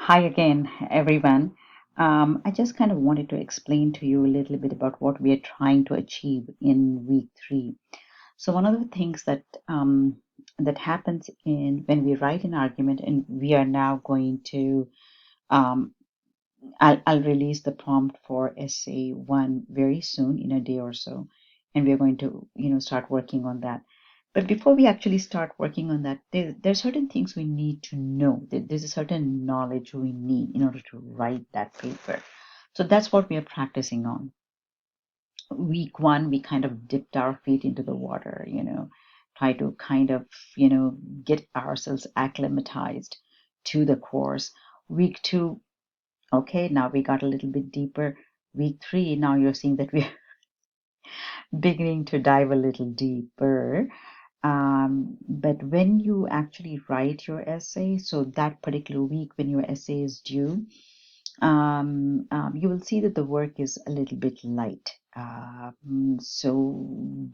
Hi again, everyone. I just kind of wanted to explain to you a little bit about what we are trying to achieve in week three. So one of the things that happens in when we write an argument, and we are now going to um, I'll release the prompt for essay one very soon in a day or so, and we're going to start working on that. But before we actually start working on that, there are certain things we need to know. There's a certain knowledge we need in order to write that paper. So that's what we are practicing on. Week one, we kind of dipped our feet into the water, try to kind of, get ourselves acclimatized to the course. Week two, okay, now we got a little bit deeper. Week three, now you're seeing that we're beginning to dive a little deeper. But when you actually write your essay, so that particular week when your essay is due, you will see that the work is a little bit light. So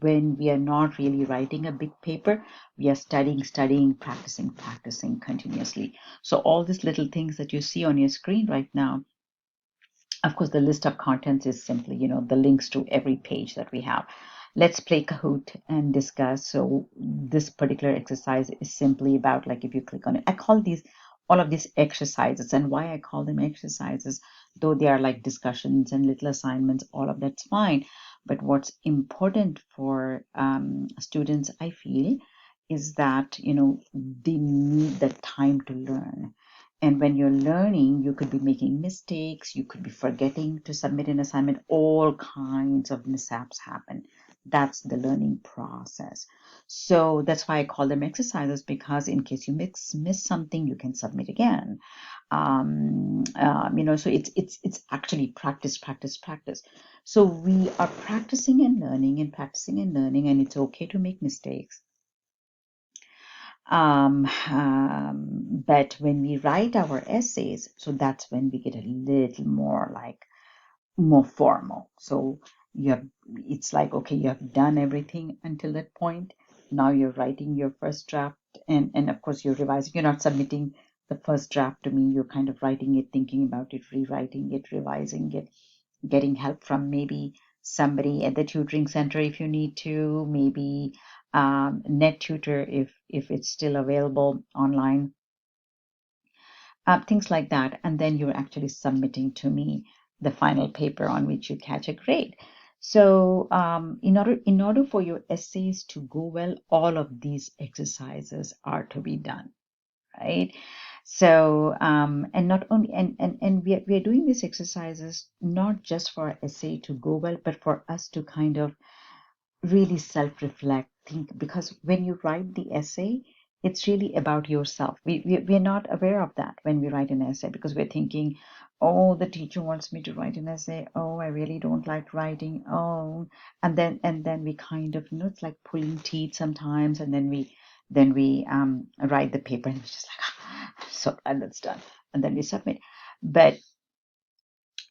when we are not really writing a big paper, we are studying, practicing continuously. So all these little things that you see on your screen right now, of course, the list of contents is simply, the links to every page that we have. Let's play Kahoot and discuss. So this particular exercise is simply about, like, if you click on it, I call these all of these exercises, and why I call them exercises, though they are like discussions and little assignments, all of that's fine. But what's important for students, I feel, is that they need the time to learn. And when you're learning, you could be making mistakes, you could be forgetting to submit an assignment, all kinds of mishaps happen. That's the learning process. So that's why I call them exercises, because in case you miss something, you can submit again. So it's actually practice. So we are practicing and learning and practicing and learning, and it's okay to make mistakes. But when we write our essays, so that's when we get a little more like more formal. So you have, it's like, okay, you have done everything until that point. Now you're writing your first draft, and of course you're revising. You're not submitting the first draft to me. You're kind of writing it, thinking about it, rewriting it, revising it, getting help from maybe somebody at the tutoring center if you need to, maybe net tutor if it's still available online, things like that. And then you're actually submitting to me the final paper on which you catch a grade. So in order for your essays to go well, all of these exercises are to be done, right? So and not only and we are doing these exercises not just for our essay to go well, but for us to kind of really self-reflect, think, because when you write the essay, it's really about yourself. We're not aware of that when we write an essay, because we're thinking, oh, the teacher wants me to write an essay. Oh, I really don't like writing. Oh, and then we kind of, it's like pulling teeth sometimes, and then we write the paper, and it's just like, so glad that's done, and then we submit. But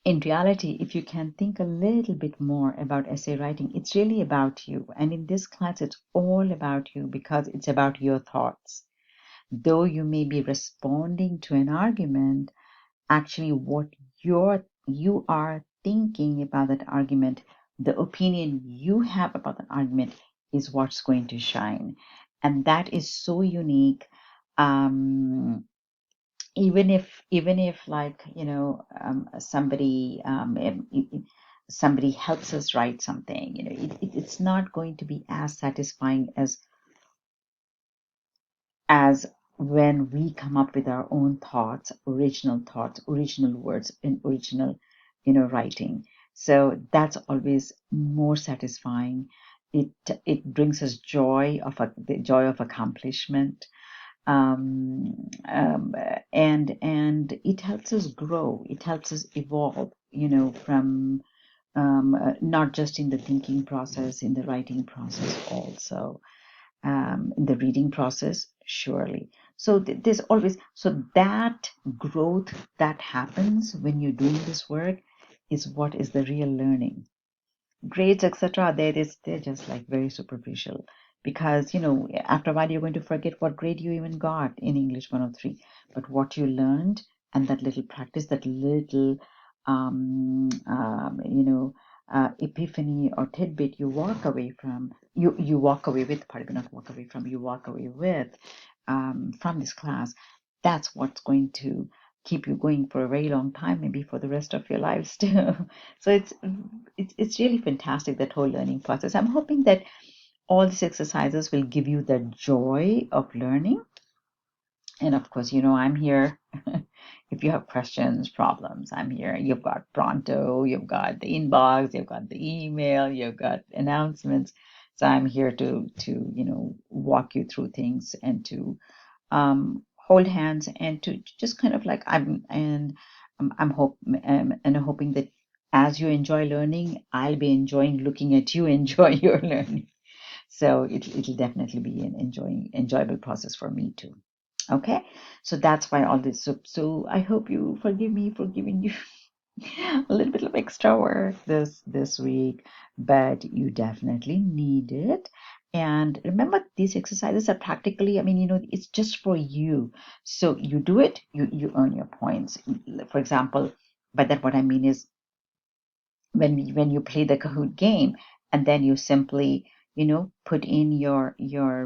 in reality, if you can think a little bit more about essay writing, it's really about you. And in this class, it's all about you, because it's about your thoughts. Though you may be responding to an argument, actually what you are thinking about that argument, the opinion you have about that argument, is what's going to shine. And that is so unique. Um, even if like somebody helps us write something, it's not going to be as satisfying as when we come up with our own thoughts, original words, and original writing. So that's always more satisfying. It brings us the joy of accomplishment, and it helps us grow. It helps us evolve, from not just in the thinking process, in the writing process also, in the reading process, surely. So there's always, so that growth that happens when you're doing this work is what is the real learning. Grades, etc., they're just like very superficial, because after a while you're going to forget what grade you even got in English 103. But what you learned, and that little practice, that little, you know, epiphany or tidbit you walk away from, you walk away with, pardon me, not walk away from, you walk away with from this class, that's what's going to keep you going for a very long time, maybe for the rest of your lives too. So it's really fantastic, that whole learning process. I'm hoping that all these exercises will give you the joy of learning. And of course, I'm here. If you have questions, problems, I'm here. You've got Pronto, you've got the inbox, you've got the email, you've got announcements. So I'm here to walk you through things, and to hold hands, and to just kind of like I'm hoping that as you enjoy learning, I'll be enjoying looking at you enjoy your learning. So it'll definitely be an enjoyable process for me too. Okay, so that's why all this. So I hope you forgive me for giving you a little bit of extra work this week, but you definitely need it. And remember, these exercises are practically, I mean, it's just for you. So you do it, you earn your points. For example, by that what I mean is, when you play the Kahoot game, and then you simply, put in your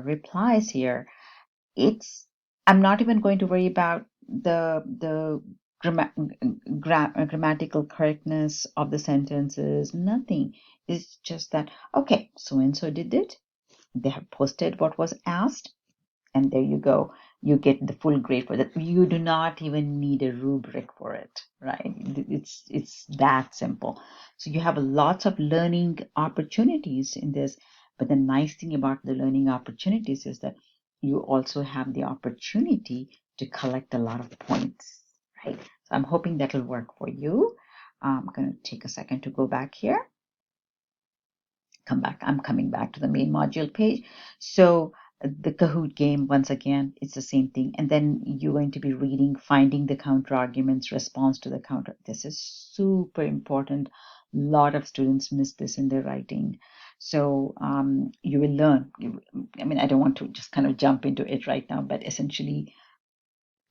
replies here. It's I'm not even going to worry about the grammatical correctness of the sentences. Nothing. It's just that, okay, so and so did it. They have posted what was asked, and there you go. You get the full grade for that. You do not even need a rubric for it, right? It's that simple. So you have lots of learning opportunities in this. But the nice thing about the learning opportunities is that you also have the opportunity to collect a lot of points, right? So I'm hoping that'll work for you. I'm going to take a second to go back here. Come back. I'm coming back to the main module page. So the Kahoot game, once again, it's the same thing. And then you're going to be reading, finding the counter arguments, response to the counter. This is super important. A lot of students miss this in their writing. So you will learn. I mean, I don't want to just kind of jump into it right now, but essentially,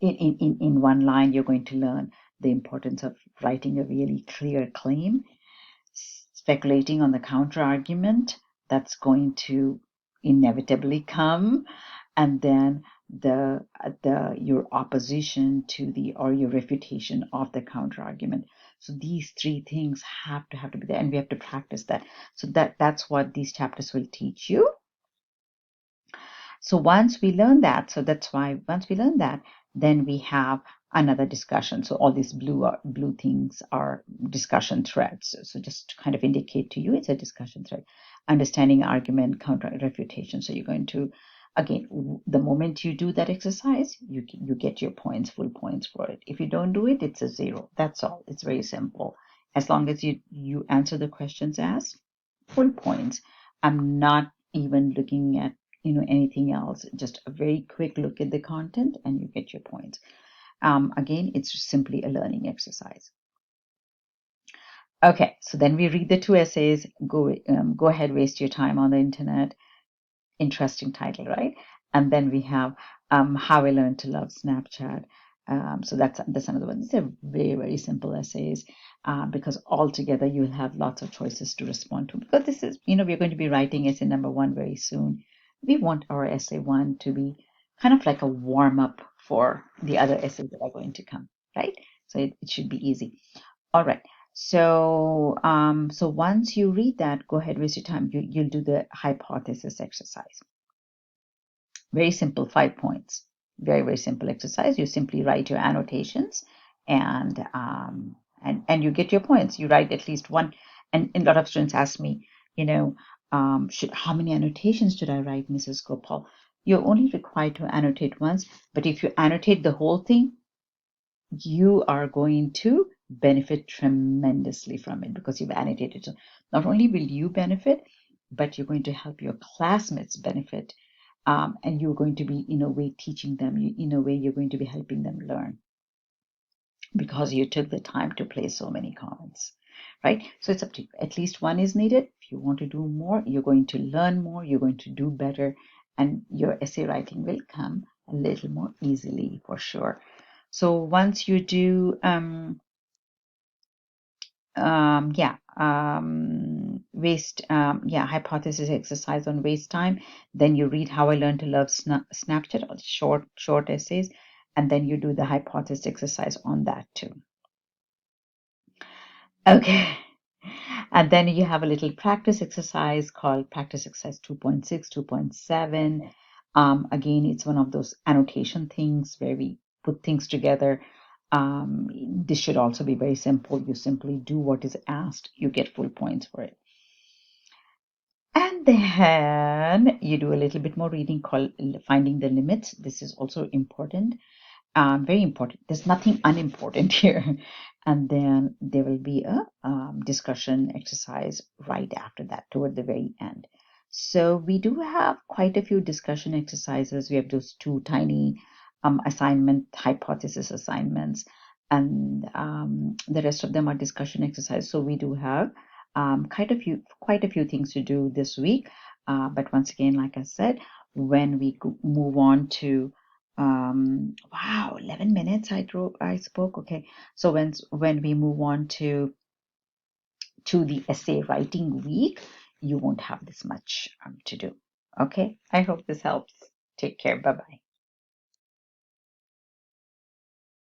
in one line, you're going to learn the importance of writing a really clear claim, speculating on the counter argument that's going to inevitably come, and then the your opposition to the or your refutation of the counter argument. So these three things have to be there, and we have to practice that. So that's what these chapters will teach you. So once we learn that, so that's why once we learn that, then we have another discussion. So all these blue things are discussion threads. So just to kind of indicate to you, it's a discussion thread. Understanding argument, counter refutation. So you're going to, again, the moment you do that exercise, you get your points, full points for it. If you don't do it, it's a 0. That's all. It's very simple. As long as you answer the questions as full points. I'm not even looking at anything else. Just a very quick look at the content, and you get your points. Again, it's simply a learning exercise. Okay, so then we read the 2 essays. Go ahead, waste your time on the internet. Interesting title, right? And then we have How I Learned to Love Snapchat. So that's another one. These are very, very simple essays, because altogether you'll have lots of choices to respond to. Because this is, we're going to be writing essay number 1 very soon. We want our essay 1 to be kind of like a warm up for the other essays that are going to come, right? So it should be easy. All right. So so once you read that, go ahead, waste your time. You'll do the hypothesis exercise. Very simple, 5 points. Very, very simple exercise. You simply write your annotations, and and you get your points. You write at least one. And a lot of students ask me, how many annotations should I write, Mrs. Gopal? You're only required to annotate once, but if you annotate the whole thing, you are going to benefit tremendously from it, because you've annotated. So not only will you benefit, but you're going to help your classmates benefit, and you're going to be, in a way, teaching them. In a way, you're going to be helping them learn, because you took the time to place so many comments, right? So it's up to you. At least one is needed. If you want to do more, you're going to learn more, you're going to do better, and your essay writing will come a little more easily, for sure. So once you do, hypothesis exercise on waste time, then you read How I Learned to Love Snapchat, or short essays, and then you do the hypothesis exercise on that too. Okay. And then you have a little practice exercise called practice exercise 2.6, 2.7. Again, it's one of those annotation things where we put things together. This should also be very simple. You simply do what is asked, you get full points for it. And then you do a little bit more reading called Finding the Limits. This is also important. Very important. There's nothing unimportant here. And then there will be a discussion exercise right after that, toward the very end. So we do have quite a few discussion exercises. We have those two tiny assignment hypothesis assignments, and the rest of them are discussion exercises. So we do have quite a few things to do this week. But once again, like I said, when we move on to wow, 11 minutes I spoke. Okay. So when we move on to the essay writing week, you won't have this much to do. Okay. I hope this helps. Take care. Bye bye.